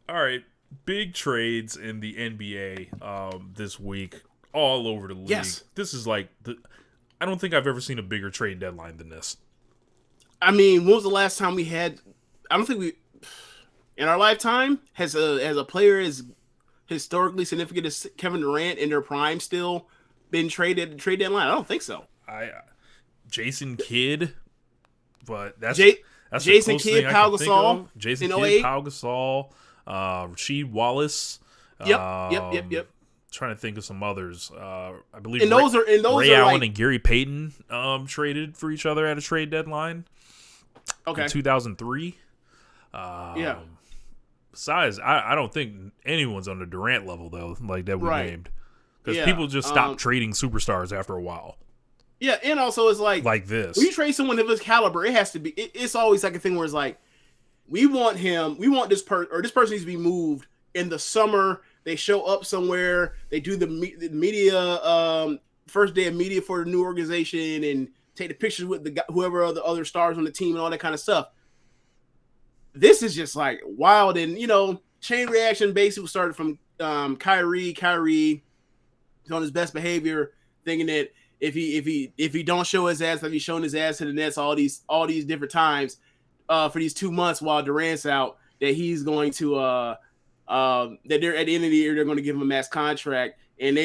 All right, big trades in the NBA this week, all over the league. Yes. This is like I don't think I've ever seen a bigger trade deadline than this. I mean, when was the last time we had? I don't think we, in our lifetime, has a player as historically significant as Kevin Durant in their prime still been traded at the trade deadline. I don't think so. I Jason Kidd, but J- that's the Jason closest Kidd, thing I Pau can think Gasol of. Jason in Kidd, 08. Pau Gasol, Rasheed Wallace. Yep. Trying to think of some others. I believe And those Ray are Allen like and Gary Payton traded for each other at a trade deadline. okay, In 2003. yeah, Besides, I don't think anyone's on the Durant level though, like that we right, named, because yeah, people just stopped trading superstars after a while, yeah, and also it's like this. when you trade someone of his caliber, it has to be. It's always like a thing where it's like we want him, we want this this person needs to be moved in the summer. They show up somewhere, they do the media first day of media for the new organization and take the pictures with the whoever other stars on the team and all that kind of stuff. This is just like wild, and chain reaction basically started from Kyrie. Kyrie is on his best behavior, thinking that if he don't show his ass, like he's shown his ass to the Nets all these different times for these 2 months while Durant's out, that he's going to that they're at the end of the year they're going to give him a max contract, and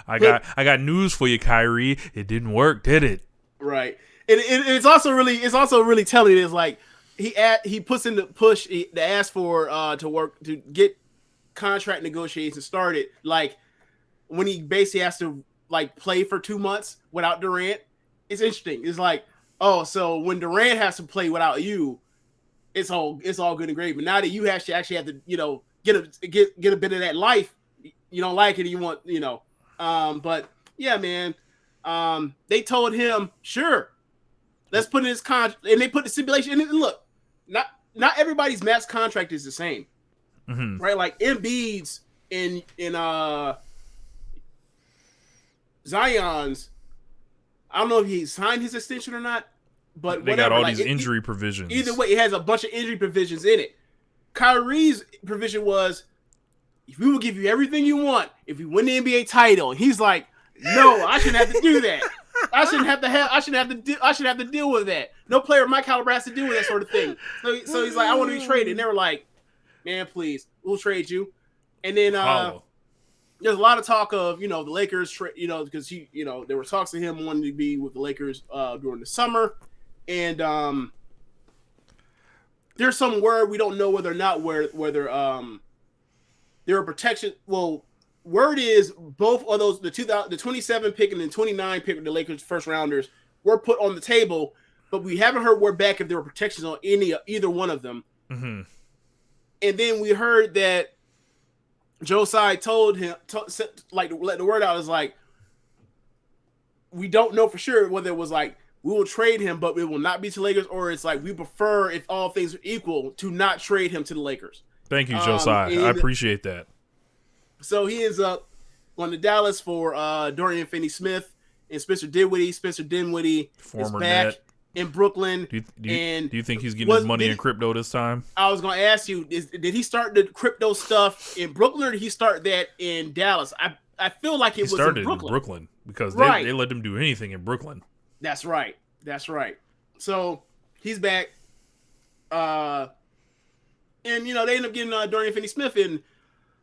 I got news for you, Kyrie. It didn't work, did it? right, and it's also really telling. It's like he puts in the push to ask for to get contract negotiations started, like when he basically has to like play for 2 months without Durant. It's interesting. It's like, oh, so when Durant has to play without you, it's all good and great. But now that you actually have to get a bit of that life, you don't like it, and you want but yeah, man, they told him, sure, let's put in his contract, and they put the stipulation in it. And look, not everybody's max contract is the same, right? Like Embiid's in Zion's, I don't know if he signed his extension or not, but they whatever. got all these injury provisions. Either way, it has a bunch of injury provisions in it. Kyrie's provision was, we will give you everything you want if you win the NBA title. And he's like, no, I shouldn't have to do that. I shouldn't have to deal with that. No player of my caliber has to deal with that sort of thing. So he's like, I want to be traded. And they were like, man, please, we'll trade you. And then there's a lot of talk of the Lakers, because there were talks of him wanting to be with the Lakers during the summer, and there's some word, we don't know whether or not whether there are protection. Well, word is both of those, the 27 pick and the 29 pick of the Lakers first rounders were put on the table, but we haven't heard word back if there were protections on either one of them. Mm-hmm. And then we heard that Joe Tsai told him, like, let the word out, is like, we don't know for sure whether it was like, we will trade him, but it will not be to Lakers, or it's like, we prefer, if all things are equal, to not trade him to the Lakers. Thank you, Joe Tsai. I appreciate that. So he ends up going to Dallas for Dorian Finney-Smith and Spencer Dinwiddie. Spencer Dinwiddie is back net in Brooklyn. Do you think he's getting his money in crypto this time? I was going to ask you, did he start the crypto stuff in Brooklyn, or did he start that in Dallas? I feel like he started in Brooklyn because they let him do anything in Brooklyn. That's right. So he's back. And, they end up getting Dorian Finney-Smith, and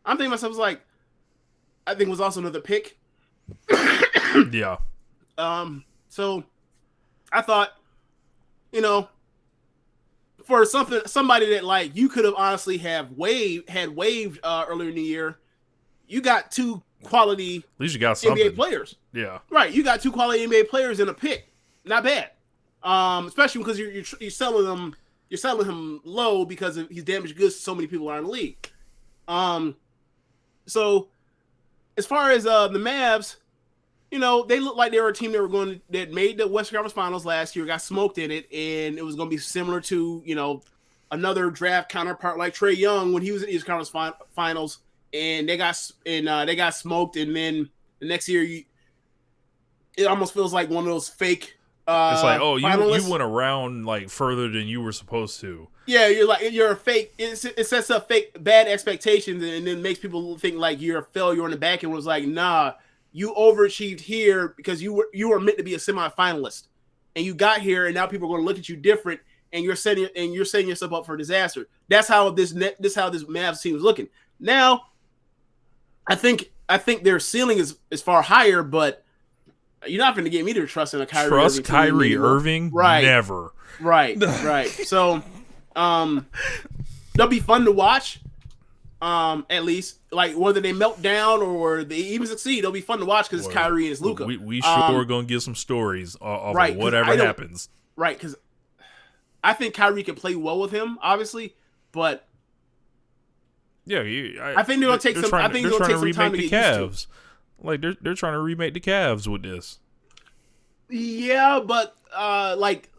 I'm thinking to myself, like, I think it was also another pick. Yeah. So I thought, for somebody that, like, you could have honestly had waived earlier in the year, you got two quality, at least you got something. NBA players. Yeah. Right. You got two quality NBA players in a pick. Not bad. Especially because you're selling him low because he's damaged goods to so many people around the league. So as far as the Mavs, they look like they were a team that made the Western Conference Finals last year, got smoked in it, and it was going to be similar to another draft counterpart like Trae Young when he was in the Eastern Conference Finals, and they got smoked, and then the next year it almost feels like one of those fake It's like, oh, you finalists. went around like further than you were supposed to. Yeah, you're a fake. It sets up fake bad expectations, and then makes people think like you're a failure on the back end. Was like, nah, you overachieved here because you were meant to be a semifinalist, and you got here, and now people are going to look at you different, and you're setting yourself up for disaster. That's how this Mavs team is looking now. I think their ceiling is far higher, but you're not going to get me to trust in a Kyrie. Trust Irving Kyrie Irving? Right? Never. Right. So. They'll be fun to watch. At least like whether they melt down or they even succeed, they'll be fun to watch because it's Kyrie and it's Luka. We sure are gonna get some stories of whatever happens. Right, because I think Kyrie can play well with him, obviously, but yeah, I think they're gonna take some. I think it's gonna take some time to get used to. Like they're trying to remake the Cavs with this. Yeah, but like.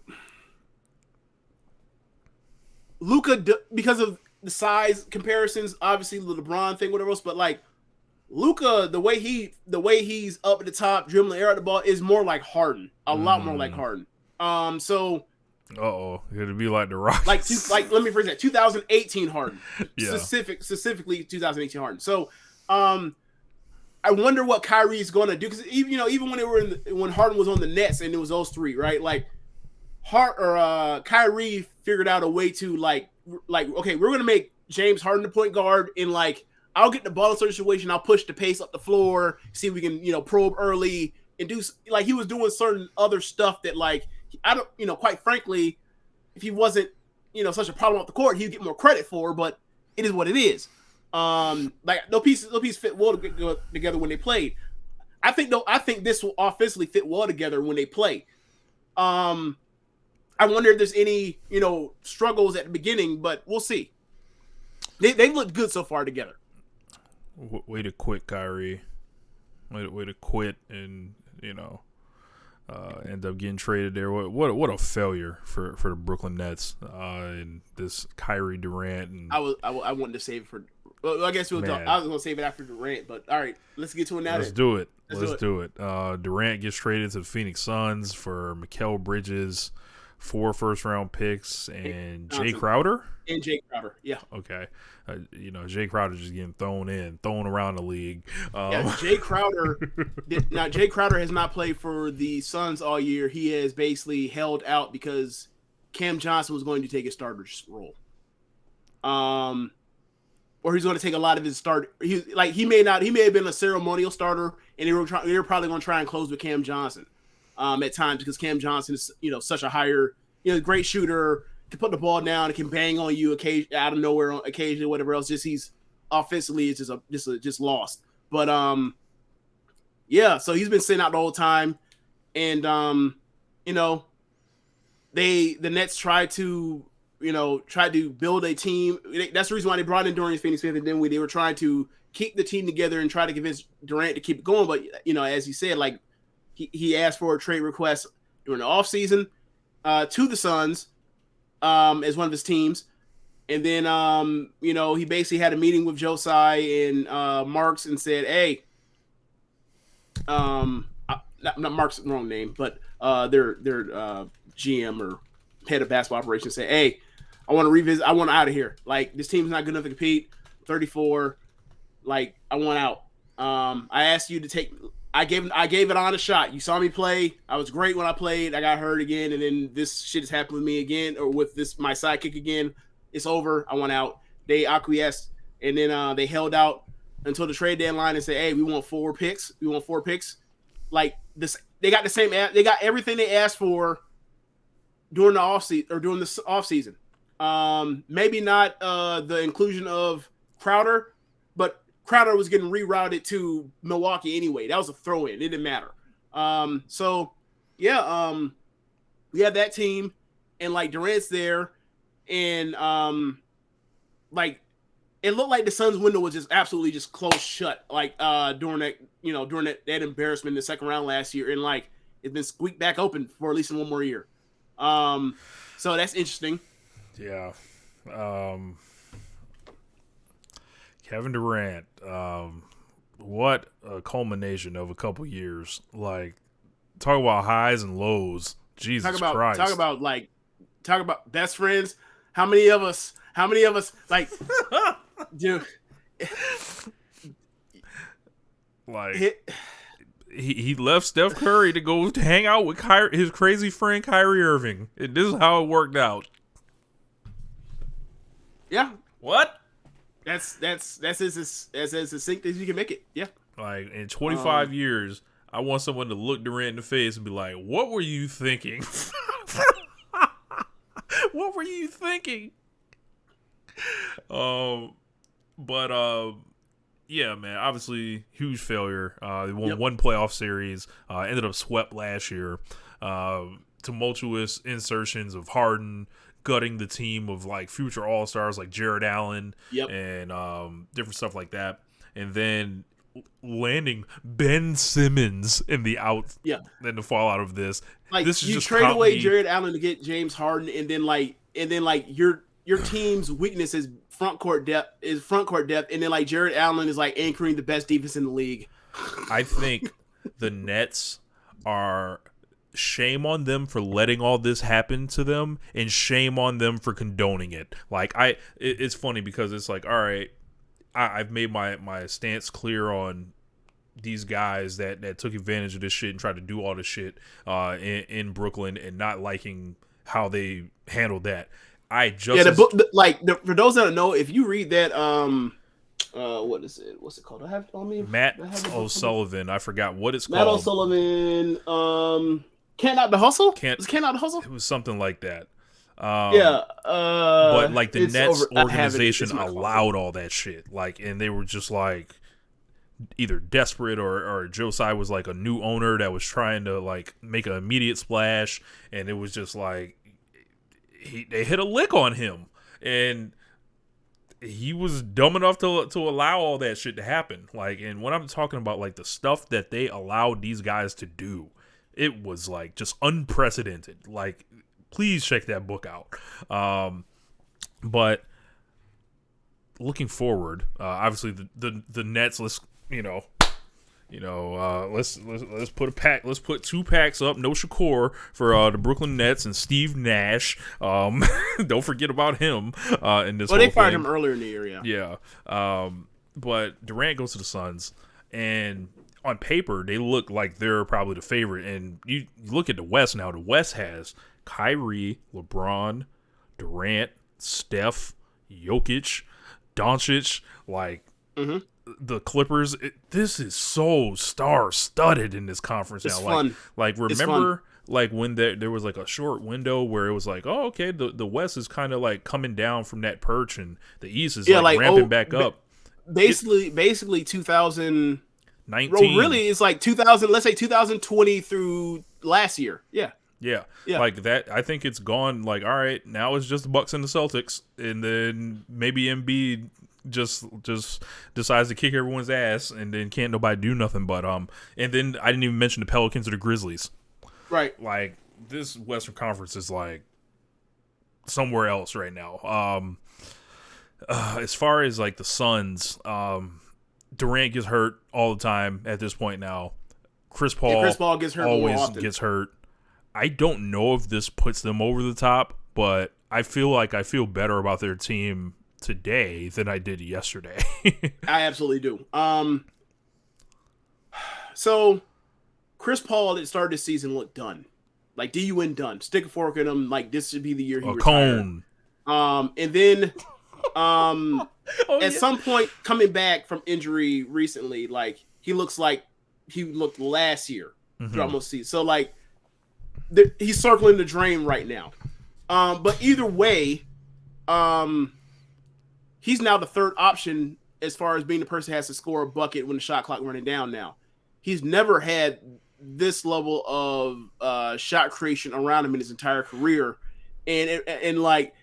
Luka, because of the size comparisons, obviously the LeBron thing, whatever else, but like Luka, the way he's up at the top, dribbling air at the ball is more like Harden, a lot more like Harden. So, it'd be like the Rockets. Like let me phrase that: 2018 Harden, yeah. specifically 2018 Harden. So, I wonder what Kyrie's going to do because even when Harden was on the Nets and it was those three, right? Like. Kyrie figured out a way to like okay, we're gonna make James Harden the point guard, and like I'll get the ball in a certain situation, I'll push the pace up the floor, see if we can probe early and do like he was doing certain other stuff that like I don't quite frankly, if he wasn't such a problem off the court, he'd get more credit for, but it is what it is. Like those pieces fit well together when they played. I think this will offensively fit well together when they play. I wonder if there's any, struggles at the beginning, but we'll see. They've looked good so far together. Way to quit, Kyrie. Way to quit and, end up getting traded there. What a failure for the Brooklyn Nets and this Kyrie Durant. And I wanted to save it for. Well, I guess I was going to save it after Durant, but all right, let's get to it now. Let's do it. Let's do it. Durant gets traded to the Phoenix Suns for Mikal Bridges, 4 first-round picks, and Jay Crowder. And Jay Crowder, yeah. Okay, Jay Crowder just getting thrown around the league. Jay Crowder. Now Jay Crowder has not played for the Suns all year. He has basically held out because Cam Johnson was going to take his starter's role. Or he's going to take a lot of his start. He may have been a ceremonial starter, and they were probably going to try and close with Cam Johnson. At times because Cam Johnson is such a higher great shooter, can put the ball down, can bang on you out of nowhere occasionally, whatever else. Just he's offensively is just lost. But so he's been sitting out the whole time, and the Nets tried to build a team. That's the reason why they brought in Dorian Finney-Smith, and then they were trying to keep the team together and try to convince Durant to keep it going. But as he said, like. He asked for a trade request during the offseason to the Suns as one of his teams. And then, he basically had a meeting with Josai and Marks and said, hey, not Marks, wrong name, but their GM or head of basketball operations said, hey, I want to revisit. I want out of here. Like, this team's not good enough to compete. 34. Like, I want out. I asked you to take – I gave it on a shot. You saw me play. I was great when I played. I got hurt again, and then this shit has happened with me again, or with my sidekick again. It's over. I want out. They acquiesced, and then they held out until the trade deadline and said, "Hey, we want 4 picks. We want 4 picks." Like this, they got the same. They got everything they asked for during the offseason. Maybe not the inclusion of Crowder, but Crowder was getting rerouted to Milwaukee anyway. That was a throw-in. It didn't matter. We have that team, and like Durant's there, and like it looked like the Suns' window was just absolutely just closed shut. Like during that embarrassment in the second round last year, and like it's been squeaked back open for at least 1 more year. So that's interesting. Yeah. Kevin Durant, what a culmination of a couple years. Like, talk about highs and lows Jesus Christ. Talk about best friends. How many of us like dude like he left Steph Curry to go to hang out with his crazy friend Kyrie Irving. And this is how it worked out. Yeah. What? That's as succinct as you can make it. Yeah. Like in 25 years, I want someone to look Durant in the face and be like, "What were you thinking? What were you thinking?" Yeah, man. Obviously, huge failure. They won one playoff series. Ended up swept last year. Tumultuous insertions of Harden gutting the team of like future All-Stars like Jared Allen and different stuff like that, and then landing Ben Simmons in the then the fallout of this. Like this is you just trade away Jared Allen to get James Harden, and then your team's weakness is front court depth, and then like Jared Allen is like anchoring the best defense in the league. I think the Nets are. Shame on them for letting all this happen to them, and shame on them for condoning it. Like it's funny because it's like, all right, I've made my stance clear on these guys that took advantage of this shit and tried to do all this shit in Brooklyn and not liking how they handled that. The book, for those that don't know, if you read that what is it? What's it called? I have it on me. Matt O'Sullivan. I forgot what it's Matt called. Matt O'Sullivan. Can't Out the Hustle? Was Can't Out the Hustle? It was something like that. But like the Nets organization allowed all that shit. Like, and they were just like either desperate or Joe Tsai was like a new owner that was trying to like make an immediate splash, and it was just like they hit a lick on him, and he was dumb enough to allow all that shit to happen. Like, and when I'm talking about like the stuff that they allowed these guys to do, it was like just unprecedented. Like, please check that book out. But looking forward, obviously the Nets. Let's put let's put 2 packs up. No Shakur for the Brooklyn Nets and Steve Nash. Don't forget about him in this. Well, they fired him earlier in the year. Yeah. But Durant goes to the Suns, and on paper, they look like they're probably the favorite. And you look at the West now. The West has Kyrie, LeBron, Durant, Steph, Jokic, Doncic. Like the Clippers. This is so star-studded in this conference now. Fun. Like remember, like when there was like a short window where it was like, oh, okay, the West is kind of like coming down from that perch, and the East is ramping back up. Basically 2000. 19. Well, really, it's like 2000. Let's say 2020 through last year. Yeah. Like that. I think it's gone. Like, all right, now it's just the Bucks and the Celtics, and then maybe Embiid just decides to kick everyone's ass, and then can't nobody do nothing. But and then I didn't even mention the Pelicans or the Grizzlies. Right. Like this Western Conference is like somewhere else right now. As far as like the Suns, Durant gets hurt all the time at this point now. Chris Paul gets hurt always gets hurt. I don't know if this puts them over the top, but I feel better about their team today than I did yesterday. I absolutely do. So Chris Paul at the start of the season looked done. Like DUN done. Stick a fork in him. Like this should be the year he retired. Cone. And then at some point coming back from injury recently, like he looks like he looked last year throughout most season. So like he's circling the drain right now. But either way, he's now the third option as far as being the person who has to score a bucket when the shot clock running down now. He's never had this level of shot creation around him in his entire career. And like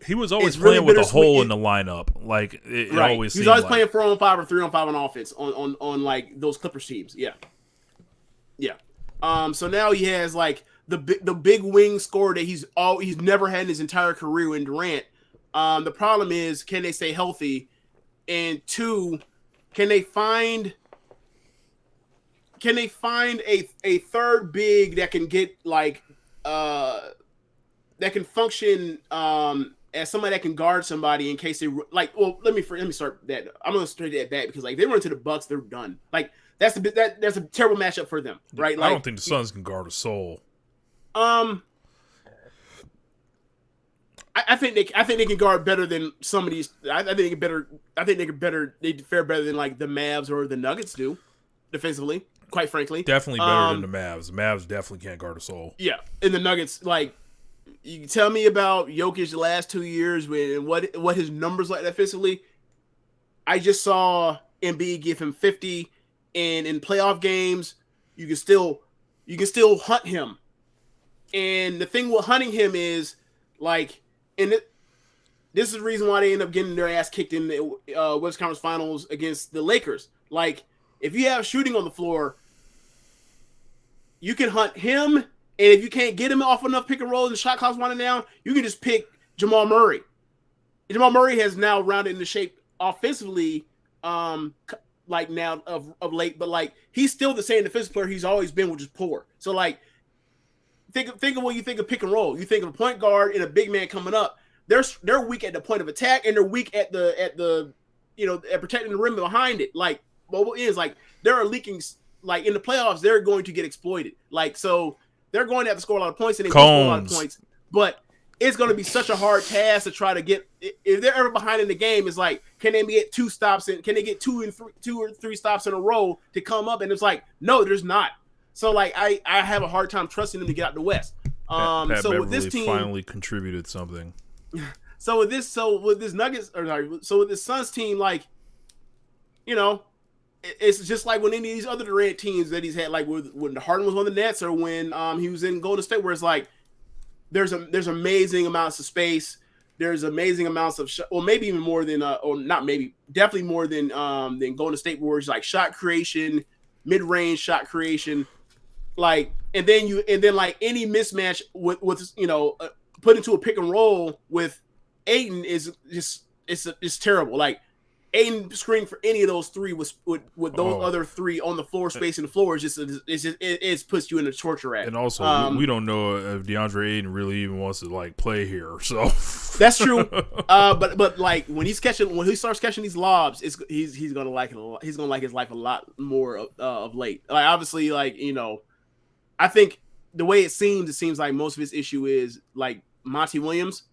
he was always playing with a hole in the lineup. Like it always seemed. He was always playing 4-on-5 or 3-on-5 on offense on like those Clippers teams. Yeah. So now he has like the big wing scorer that he's never had in his entire career in Durant. The problem is, can they stay healthy? And 2, can they find a third big that can get like that can function as somebody that can guard somebody in case they like. Well, let me start that. I'm gonna start that back because like they run to the Bucks, they're done. Like that's a terrible matchup for them, right? Like, I don't think the Suns can guard a soul. I think they can guard better than some of these. I think they fare better than like the Mavs or the Nuggets do defensively. Quite frankly, definitely better than the Mavs. The Mavs definitely can't guard a soul. Yeah, and the Nuggets, like, you can tell me about Jokic the last 2 years and what his numbers like defensively. I just saw Embiid give him 50, and in playoff games, you can still hunt him. And the thing with hunting him is like, this is the reason why they end up getting their ass kicked in the West Conference Finals against the Lakers. Like, if you have shooting on the floor, you can hunt him, and if you can't get him off enough pick and roll and the shot clock's winding down, you can just pick Jamal Murray. Jamal Murray has now rounded into shape offensively, like now of late, but like he's still the same defensive player he's always been, which is poor. So like, think of when you think of pick and roll. You think of a point guard and a big man coming up. They're weak at the point of attack, and they're weak at the at protecting the rim behind it. Like, what is like there are leaking. Like in the playoffs, they're going to get exploited. Like, so they're going to have to score a lot of points, and they will score a lot of points. But it's going to be such a hard task to try to get. If they're ever behind in the game, it's like, can they get 2 stops in? Can they get 2 or 3 stops in a row to come up? And it's like, no, there's not. So like, I have a hard time trusting them to get out the West. Pat So Beverly with this team, finally contributed something. So with this Nuggets, so with this Suns team, like, it's just like when any of these other Durant teams that he's had, like when Harden was on the Nets or when he was in Golden State, where it's like there's amazing amounts of space, there's amazing amounts of well, maybe even more than or not maybe, definitely more than Golden State, where it's like shot creation, mid-range shot creation, like, and then like any mismatch with put into a pick and roll with Ayton is just it's terrible. Like, Ayton screening for any of those three with those other three on the floor, space in the floor is it puts you in a torture rack. And also, we don't know if DeAndre Ayton really even wants to like play here. So that's true. But like when he starts catching these lobs, he's gonna like it a lot. He's gonna like his life a lot more of late. Like, obviously, like, I think the way it seems like most of his issue is like Monty Williams.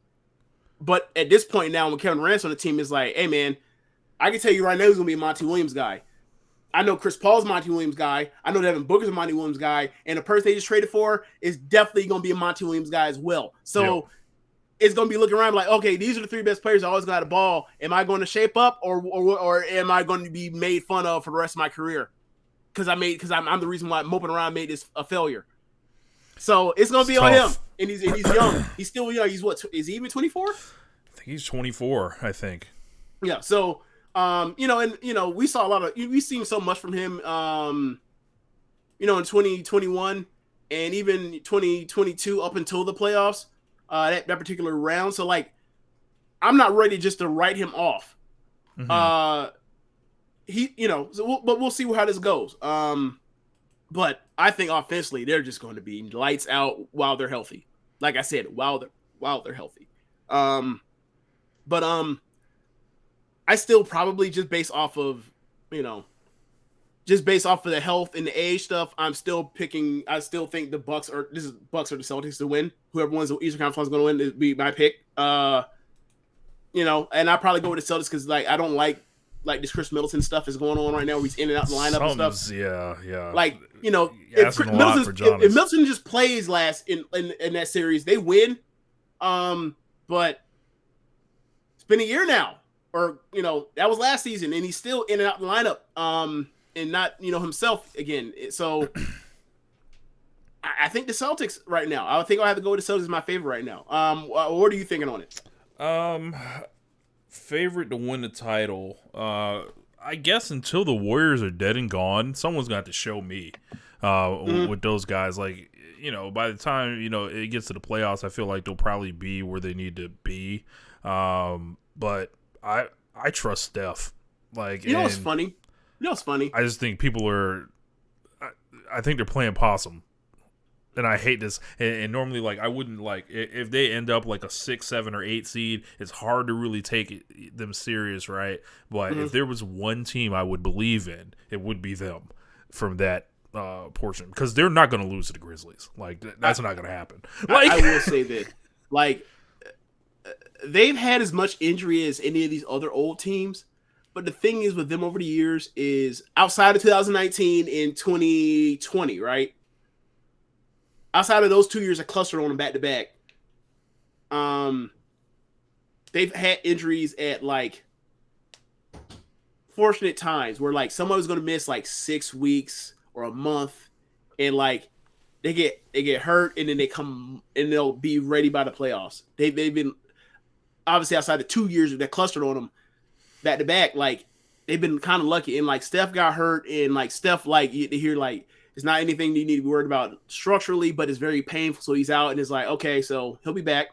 But at this point now, when Kevin Durant's on the team, is like, hey man, I can tell you right now he's going to be a Monty Williams guy. I know Chris Paul's a Monty Williams guy. I know Devin Booker's a Monty Williams guy. And the person they just traded for is definitely going to be a Monty Williams guy as well. So it's going to be looking around like, okay, these are the 3 best players I always got the ball. Am I going to shape up or am I going to be made fun of for the rest of my career? Because I'm the reason why moping around made this a failure. So it's going to be on him. And he's young. He's still young. He's what? Is he even 24? I think he's 24, I think. Yeah. So, we saw a lot of, we've seen so much from him, in 2021 and even 2022 up until the playoffs, that particular round. So like, I'm not ready just to write him off. Mm-hmm. But we'll see how this goes. But I think offensively, they're just going to be lights out while they're healthy. Like I said, while they're healthy. I still probably just based off of the health and the age stuff, I still think the Bucks or the Celtics to win. Whoever wins the Eastern Conference is going to win. It'd be my pick. And I probably go with the Celtics because like I don't like this Chris Middleton stuff is going on right now where he's in and out the lineup and stuff. Yeah. Like, if Middleton just plays last in that series, they win. But it's been a year now. Or, that was last season, and he's still in and out the lineup, and not, himself again. So I think the Celtics right now. I think I'll have to go with the Celtics as my favorite right now. What are you thinking on it? Favorite to win the title. I guess until the Warriors are dead and gone, someone's going to have to show me with those guys. Like, by the time, it gets to the playoffs, I feel like they'll probably be where they need to be. But I trust Steph. Like, what's funny? I just think people are. I think they're playing possum. and I hate this. And normally, like, I wouldn't like if they end up like a 6, 7, or 8 seed. It's hard to really take them serious, right? But if there was one team I would believe in, it would be them from that portion, because they're not going to lose to the Grizzlies. Like, that's not going to happen. Like, I will say that, like, they've had as much injury as any of these other old teams. But the thing is with them over the years is outside of 2019 and 2020, right? Outside of those 2 years, I clustered on them back to back. They've had injuries at like fortunate times where like someone was going to miss like 6 weeks or a month, and like they get hurt, and then they come and they'll be ready by the playoffs. They've been obviously outside the 2 years that clustered on them back to back, like they've been kind of lucky. And like Steph got hurt, and like Steph, like you hear like it's not anything you need to be worried about structurally, but it's very painful. So he's out, and it's like, okay, so he'll be back.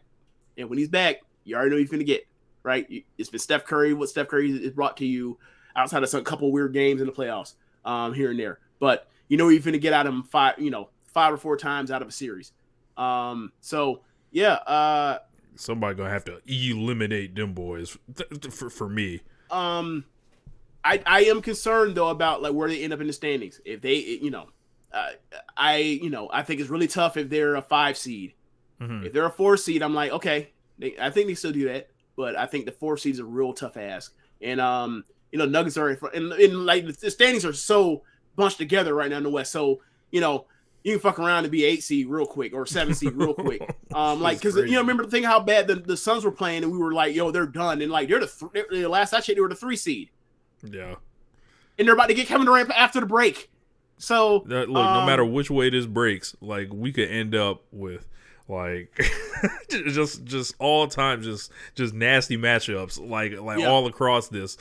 And when he's back, you already know he's going to get, right? It's been Steph Curry, what Steph Curry is brought to you outside of some couple weird games in the playoffs here and there. But you know you're going to get out of him 5 or 4 times out of a series. So, yeah. Somebody going to have to eliminate them boys for me. I am concerned though about like where they end up in the standings. If they, I think it's really tough if they're a 5 seed. Mm-hmm. If they're a 4 seed, I'm like, okay, I think they still do that, but I think the 4 seed is a real tough ask. And Nuggets are in like the standings are so bunched together right now in the West. So you can fuck around and be 8 seed real quick or 7 seed real quick. Like because remember the thing how bad the Suns were playing, and we were like, yo, they're done, and like they're the last I checked, they were the 3 seed. Yeah. And they're about to get Kevin Durant after the break. So look, no matter which way this breaks, like we could end up with like just all time just nasty matchups like all across this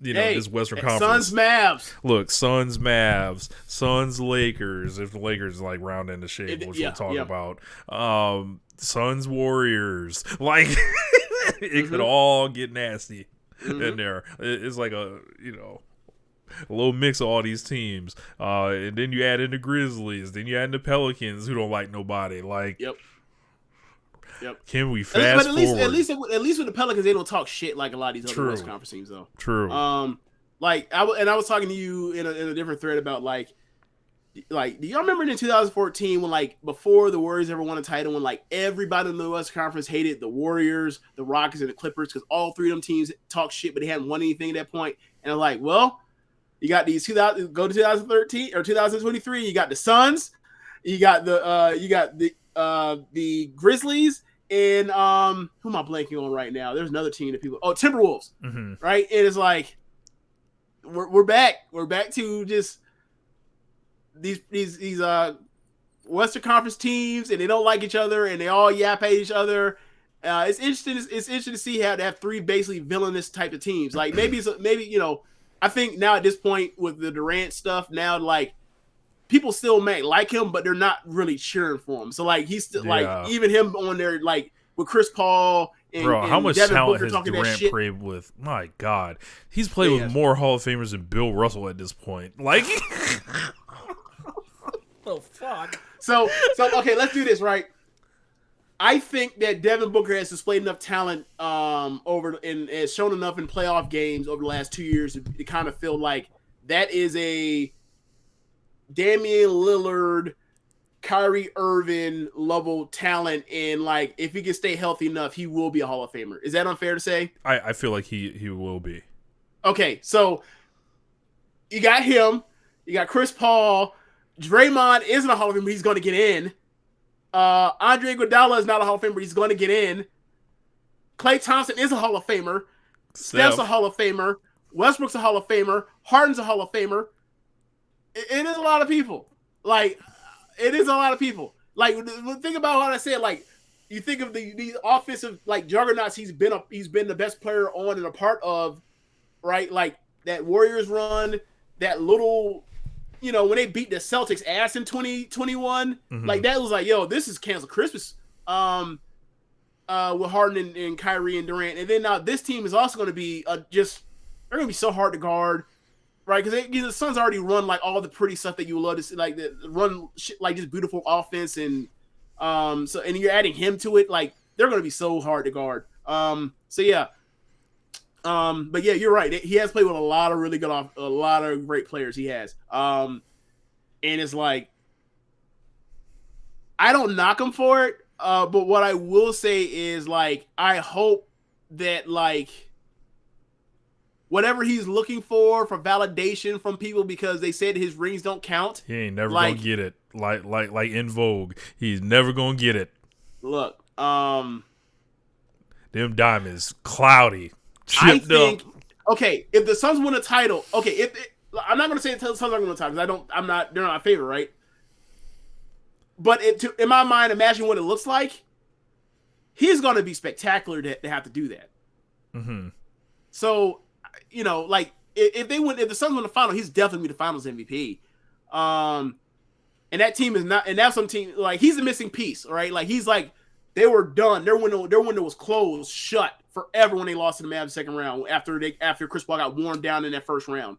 this Western Conference. Suns Mavs. Look, Suns Mavs, Suns Lakers, if the Lakers like round into shape, which we'll talk about. Suns Warriors. Like it could all get nasty. In there, it's like a little mix of all these teams, and then you add in the Grizzlies, then you add in the Pelicans, who don't like nobody. Like, yep. Can we fast forward? At least with the Pelicans, they don't talk shit like a lot of these other West Conference teams, though. True. Like I was talking to you in a different thread about like do y'all remember in 2014 when like before the Warriors ever won a title, when like everybody in the West Conference hated the Warriors, the Rockets, and the Clippers because all 3 of them teams talk shit, but they hadn't won anything at that point. And I'm like, well, you got these 2013 or 2023, you got the Suns, you got the Grizzlies, and who am I blanking on right now? There's another team that people Timberwolves, right? And it's like we're back to just these Western Conference teams, and they don't like each other, and they all yap at each other. It's interesting. It's interesting to see how they have 3 basically villainous type of teams. Like maybe I think now at this point with the Durant stuff, now like people still may like him, but they're not really cheering for him. So like he's still like even him on there like with Chris Paul. And, bro, how much Devin talent Booker has Durant played with? My God, he's played with more Hall of Famers than Bill Russell at this point. Like. Oh fuck. So okay, let's do this, right? I think that Devin Booker has displayed enough talent over and has shown enough in playoff games over the last 2 years to kind of feel like that is a Damian Lillard, Kyrie Irving level talent, and like if he can stay healthy enough, he will be a Hall of Famer. Is that unfair to say? I feel like he will be. Okay, so you got him, you got Chris Paul. Draymond isn't a Hall of Famer. He's going to get in. Andre Iguodala is not a Hall of Famer. He's going to get in. Klay Thompson is a Hall of Famer. Steph's a Hall of Famer. Westbrook's a Hall of Famer. Harden's a Hall of Famer. It is a lot of people. Like, it is a lot of people. Like, think about what I said. Like, you think of the offensive like juggernauts he's been the best player on and a part of, right? Like that Warriors run, that little. When they beat the Celtics ass in 2021, like that was like, yo, this is cancel Christmas with Harden and Kyrie and Durant. And then now this team is also going to be they're going to be so hard to guard. right? Because the Suns already run like all the pretty stuff that you love to see, like the run shit, like just beautiful offense, and and you're adding him to it, like they're going to be so hard to guard. So yeah. But yeah, you're right. He has played with a lot of really good, a lot of great players. He has. And it's like, I don't knock him for it. But what I will say is like, I hope that like, whatever he's looking for validation from people because they said his rings don't count. He ain't never gonna get it. Like In Vogue, he's never gonna get it. Look, them diamonds cloudy. I think okay, if the Suns win a title, okay, I'm not going to say the Suns are going to win a title because they're not my favorite, right? But in my mind, imagine what it looks like. He's going to be spectacular to have to do that. Mm-hmm. So, like if the Suns win the final, he's definitely be the Finals MVP. And that team is not, and that's some team like he's a missing piece, right? Like he's like they were done. Their window was closed, shut forever when they lost to the Mavs second round after Chris Paul got worn down in that first round,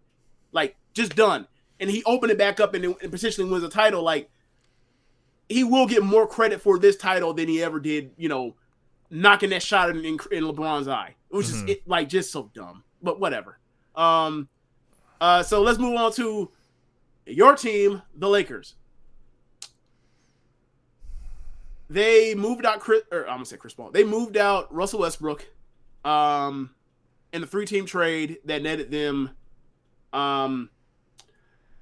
like just done. And he opened it back up and potentially wins a title. Like he will get more credit for this title than he ever did, knocking that shot in LeBron's eye, which is like just so dumb. But whatever. So let's move on to your team, the Lakers. They moved out Chris Paul. They moved out Russell Westbrook in a 3-team trade that netted them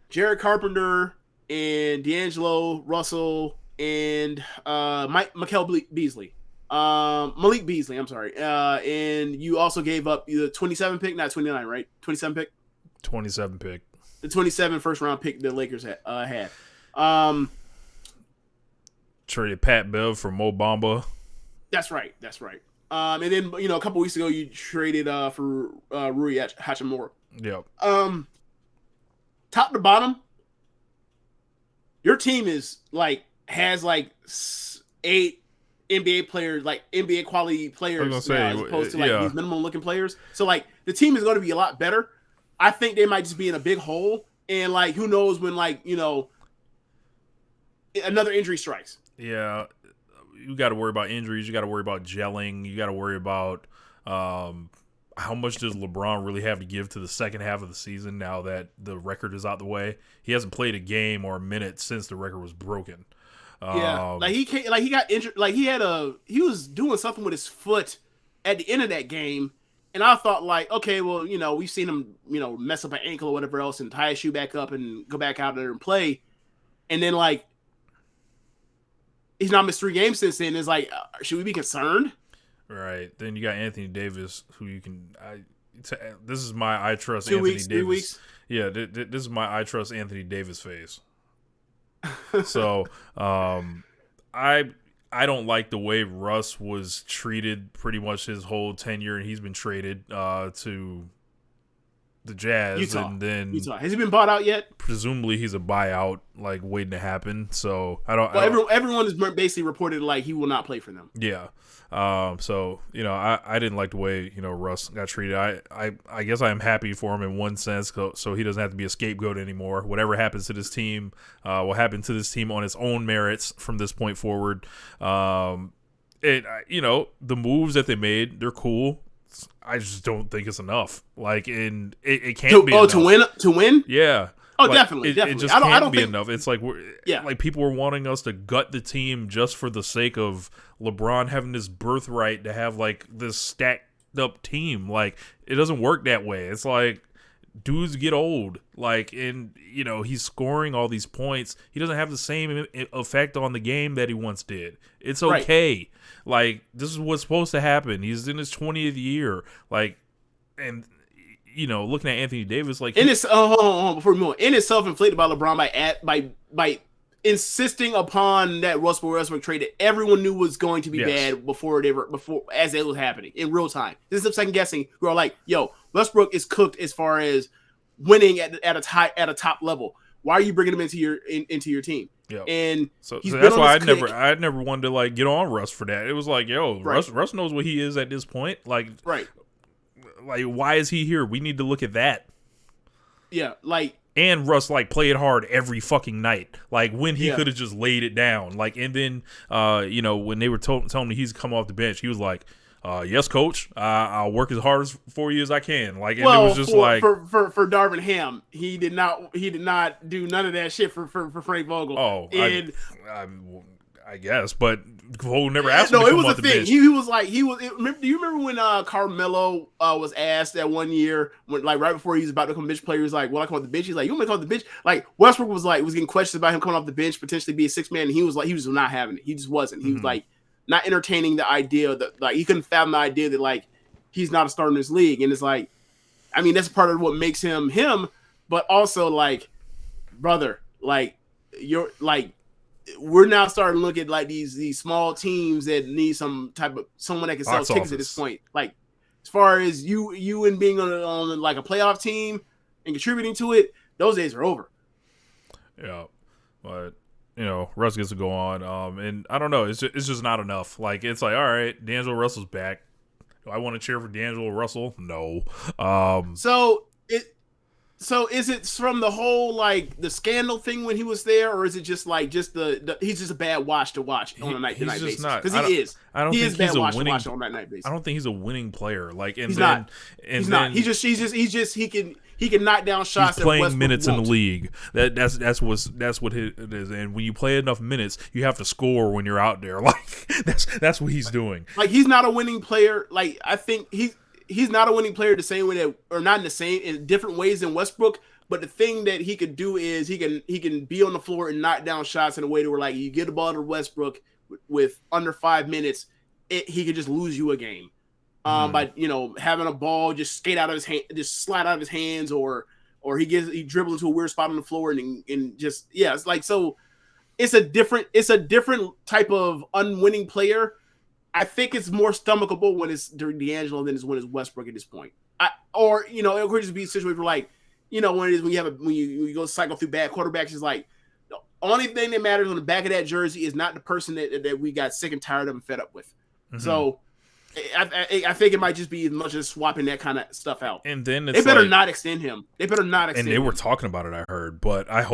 Jared Carpenter and D'Angelo Russell and Malik Beasley. I'm sorry. And you also gave up the 27 pick, not 29, right? 27 pick? 27 pick. The 27 first round pick the Lakers had. Traded Pat Bev for Mo Bamba. That's right. And then, a couple weeks ago, you traded for Rui Hachimura. Yep. Top to bottom, your team has 8 NBA players, like NBA quality players, as opposed to these minimum looking players. So like the team is going to be a lot better. I think they might just be in a big hole, and like who knows when another injury strikes. Yeah, you got to worry about injuries. You got to worry about gelling. You got to worry about how much does LeBron really have to give to the second half of the season now that the record is out the way. He hasn't played a game or a minute since the record was broken. Yeah, he got injured. Like he was doing something with his foot at the end of that game, and I thought like, okay, well, we've seen him, mess up an ankle or whatever else and tie his shoe back up and go back out there and play, and then like he's not missed 3 games since then. It's like, should we be concerned? Right. Then you got Anthony Davis, who you can. This is my I trust 2 Anthony weeks, Davis. 3 weeks. Yeah, this is my I trust Anthony Davis phase. So, I don't like the way Russ was treated pretty much his whole tenure, and he's been traded to the Jazz, Utah. And then Utah. Has he been bought out yet? Presumably, he's a buyout, like waiting to happen. So everyone is basically reported like he will not play for them. Yeah. So I didn't like the way Russ got treated. I guess I am happy for him in one sense, so he doesn't have to be a scapegoat anymore. Whatever happens to this team, will happen to this team on its own merits from this point forward. The moves that they made, they're cool. I just don't think it's enough. Like, it can't be enough. To win. Yeah. Oh, definitely. It just can't be enough. It's like like people were wanting us to gut the team just for the sake of LeBron having this birthright to have like this stacked up team. Like, it doesn't work that way. It's like dudes get old. Like, and he's scoring all these points. He doesn't have the same effect on the game that he once did. It's okay. Right. Like, this is what's supposed to happen. He's in his 20th year. Like, and looking at Anthony Davis, like before we move on, and it's self-inflicted by LeBron by insisting upon that Russell Westbrook trade that everyone knew was going to be bad before as it was happening in real time. This is second guessing. We're all like, yo, Westbrook is cooked as far as winning at a top level. Why are you bringing him into your team? Yeah, and so that's why I never wanted to like get on Russ for that. It was like, yo, right. Russ knows what he is at this point. Like, right. Like, why is he here? We need to look at that. Yeah, like. And Russ like played hard every fucking night, like when he Yeah. could have just laid it down. Like, and then when they were telling me he's come off the bench, he was like, "Yes, coach, I'll work as hard for you as I can." Like, and it was just for Darvin Ham, he did not do none of that shit for Frank Vogel. Oh, and I guess, but Vogel never asked him no, to it come was off the the thing. bench. He was like do you remember when Carmelo was asked that one year when like right before he was about to become a bench player, he was like, "Well, I come off the bench." He's like, "You want me to come off the bench?" Like Westbrook was getting questions about him coming off the bench, potentially be a 6-man, and he was not having it. He just wasn't. He was like not entertaining the idea that like he couldn't fathom the idea that like he's not a starter in this league. And it's like, I mean, that's part of what makes him, but also like, brother, like you're like, we're now starting to look at like these small teams that need some type of someone that can sell tickets at this point. Like as far as you and being on like a playoff team and contributing to it, those days are over. Yeah, but Russ gets to go on. And I don't know, it's just not enough. Like it's like, all right, D'Angelo Russell's back. Do I want to cheer for D'Angelo Russell? No. So is it from the whole like the scandal thing when he was there, or is it just like the he's just a bad watch to watch on a night-to-night basis? Because he is. I don't he think is bad he's a watch winning. To watch on a night-to-night basis. I don't think he's a winning player. Like he's not. He can knock down shots. He's playing minutes in the league. That's what it is. And when you play enough minutes, you have to score when you're out there. Like that's what he's doing. Like he's not a winning player. Like I think he's not a winning player the same way that, or not in different ways than Westbrook. But the thing that he could do is he can be on the floor and knock down shots in a way to where like you get the ball to Westbrook with under 5 minutes, he could just lose you a game. By having a ball just skate out of his hand, just slide out of his hands, or he dribbles into a weird spot on the floor and just it's like, so it's a different type of unwinning player. I think it's more stomachable when it's D'Angelo than when it's Westbrook at this point. It could just be a situation where like when it is when you go cycle through bad quarterbacks, it's like the only thing that matters on the back of that jersey is not the person that we got sick and tired of and fed up with. Mm-hmm. So I think it might just be as much as swapping that kind of stuff out. And then they better not extend him. They better not extend him. And they were talking about it, I heard, but I hope